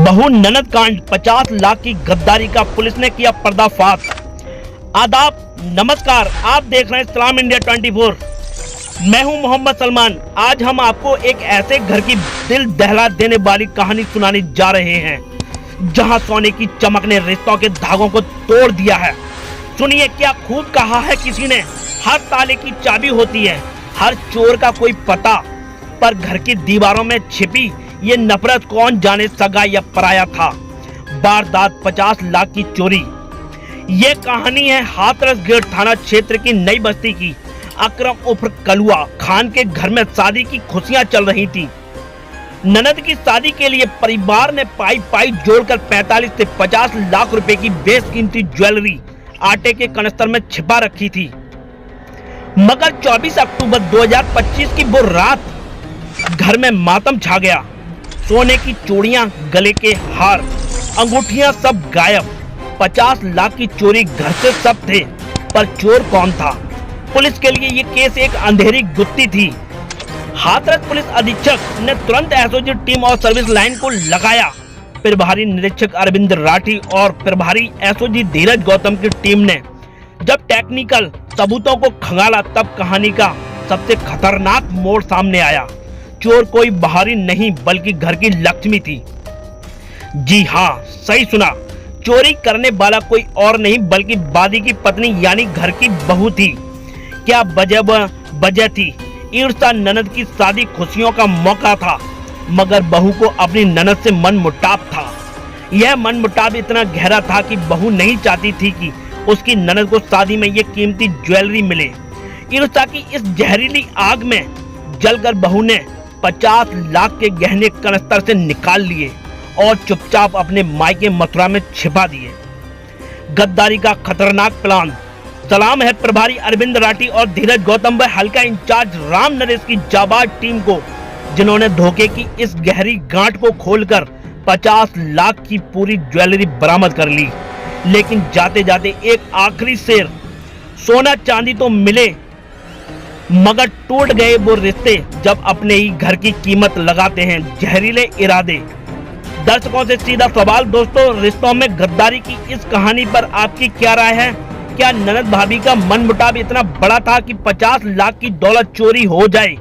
बहु ननद कांड 50 लाख की गद्दारी का पुलिस ने किया पर्दाफाश। आदाब, नमस्कार, आप देख रहे हैं सलाम इंडिया 24। मैं हूं मोहम्मद सलमान। आज हम आपको एक ऐसे घर की दिल दहला देने वाली कहानी सुनाने जा रहे हैं जहां सोने की चमक ने रिश्तों के धागों को तोड़ दिया है। सुनिए, क्या खूब कहा है किसी ने, हर ताले की चाबी होती है, हर चोर का कोई पता, पर घर की दीवारों में छिपी ये नफरत कौन जाने सगा या पराया था। वारदात 50 लाख की चोरी। ये कहानी है हाथरस गेट थाना क्षेत्र की नई बस्ती की। अकरम उर्फ कलुआ खान के घर में शादी की खुशियां चल रही थी। ननद की शादी के लिए परिवार ने पाई जोड़कर 45 से 50 लाख रुपए की बेशकीमती ज्वेलरी आटे के कनस्तर में छिपा रखी थी। मगर 24 अक्टूबर 2025 की वो रात घर में मातम छा गया। सोने की चूड़ियां, गले के हार, अंगूठियां सब गायब। 50 लाख की चोरी घर से सब थे, पर चोर कौन था? पुलिस के लिए ये केस एक अंधेरी गुत्थी थी। हाथरस पुलिस अधीक्षक ने तुरंत एसओजी टीम और सर्विस लाइन को लगाया। प्रभारी निरीक्षक अरविंद राठी और प्रभारी एसओजी धीरज गौतम की टीम ने जब टेक्निकल सबूतों को खंगाला, तब कहानी का सबसे खतरनाक मोड़ सामने आया। चोर कोई बाहरी नहीं बल्कि घर की लक्ष्मी थी। जी हाँ, सही सुना, चोरी करने वाला कोई और नहीं बल्कि बादी की पत्नी यानी घर की बहू थी। क्या वजह थी? ईर्ष्या। ननद की शादी खुशियों का मौका था, मगर बहू को अपनी ननद से मनमुटाव था। यह मनमुटाव इतना गहरा था कि बहू नहीं चाहती थी कि उसकी ननद को शादी में ये कीमती ज्वेलरी मिले। ईर्ष्या की इस जहरीली आग में जलकर बहू ने 50 लाख के गहने कनस्तर से निकाल लिए और चुपचाप अपने मायके मथुरा में छिपा दिए। गद्दारी का खतरनाक प्लान। सलाम है प्रभारी अरविंद राठी और धीरज गौतम व हल्का इंचार्ज राम नरेश की जाबाज टीम को, जिन्होंने धोखे की इस गहरी गांठ को खोलकर 50 लाख की पूरी ज्वेलरी बरामद कर ली। लेकिन जाते जाते एक आखिरी शेर, सोना चांदी तो मिले मगर टूट गए वो रिश्ते जब अपने ही घर की कीमत लगाते हैं जहरीले इरादे। दर्शकों से सीधा सवाल दोस्तों, रिश्तों में गद्दारी की इस कहानी पर आपकी क्या राय है? क्या ननद भाभी का मनमुटाव इतना बड़ा था कि 50 लाख की दौलत चोरी हो जाए?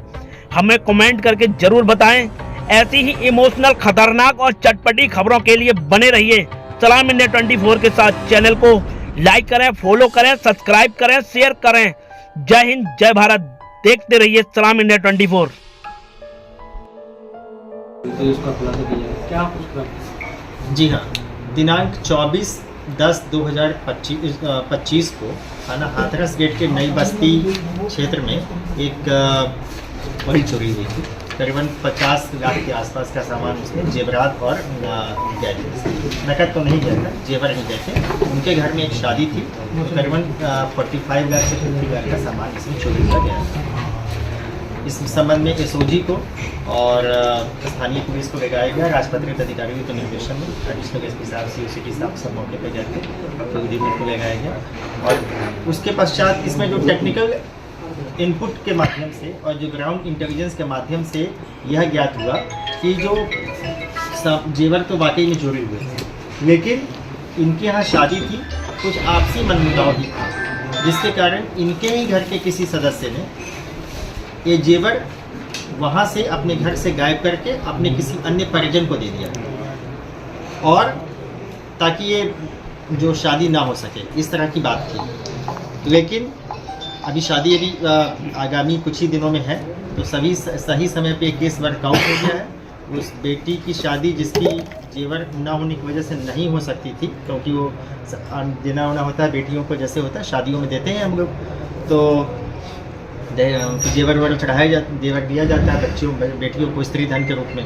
हमें कमेंट करके जरूर बताएं। ऐसी ही इमोशनल, खतरनाक और चटपटी खबरों के लिए बने रहिए सलाम इंडिया 24 के साथ। चैनल को लाइक करें, फॉलो करें, सब्सक्राइब करें, शेयर करें। जय हिंद, जय भारत। देखते रहिए सलाम इंडिया 24। जी हाँ, दिनांक 24/10/2025 को थाना हाथरस गेट के नई बस्ती क्षेत्र में एक बड़ी चोरी हुई थी। करीबन 50 लाख के आसपास का सामान उसमें जेवरात और गए थे। नकद तो नहीं गए थे, जेवर ही गए थे। उनके घर में एक शादी थी, करीबन 45 लाख से 50 लाख का सामान इसमें चोरी किया गया। इस संबंध में एसओजी को और स्थानीय पुलिस को लगाया गया। राजपत्रित अधिकारियों के निर्देशन में एडिशनल एसपी साहब, सीओसीटी साहब सब मौके पर गए थे, तो को लगाया गया। और उसके पश्चात इसमें जो टेक्निकल इनपुट के माध्यम से और जो ग्राउंड इंटेलिजेंस के माध्यम से यह ज्ञात हुआ कि जो जेवर तो वाकई में चोरी हुए थे, लेकिन इनके यहाँ शादी थी, कुछ आपसी मनमुटाव भी था, जिसके कारण इनके ही घर के किसी सदस्य ने ये जेवर वहाँ से अपने घर से गायब करके अपने किसी अन्य परिजन को दे दिया, और ताकि ये जो शादी ना हो सके, इस तरह की बात थी। लेकिन अभी शादी आगामी कुछ ही दिनों में है, तो सही समय पे केस वर्कआउट हो गया है। उस बेटी की शादी जिसकी जेवर ना होने की वजह से नहीं हो सकती थी, क्योंकि वो देना होना होता है बेटियों को, जैसे होता है शादियों में देते हैं हम लोग, तो जेवर चढ़ाया जेवर दिया जाता है बेटियों को स्त्री धन के रूप में।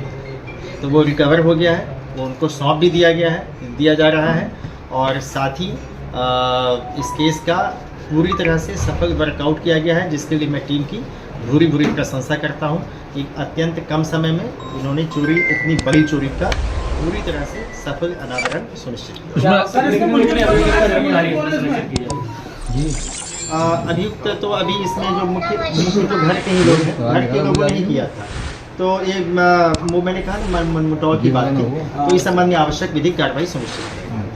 तो वो रिकवर हो गया है, वो उनको सौंप भी दिया जा रहा है। और साथ ही इस केस का पूरी तरह से सफल वर्कआउट किया गया है, जिसके लिए मैं टीम की भूरी प्रशंसा करता हूं। एक अत्यंत कम समय में इन्होंने इतनी बड़ी चोरी का पूरी तरह से सफल अनावरण सुनिश्चित किया। अभियुक्त तो अभी इसमें जो मुख्य जो घर के ही लोग हैं, घर के लोगों ने ही किया था। तो ये वो मैंने कहा ना मनमुटाव की बात थी, तो इस संबंध में आवश्यक विधिक कार्रवाई सुनिश्चित करेंगे।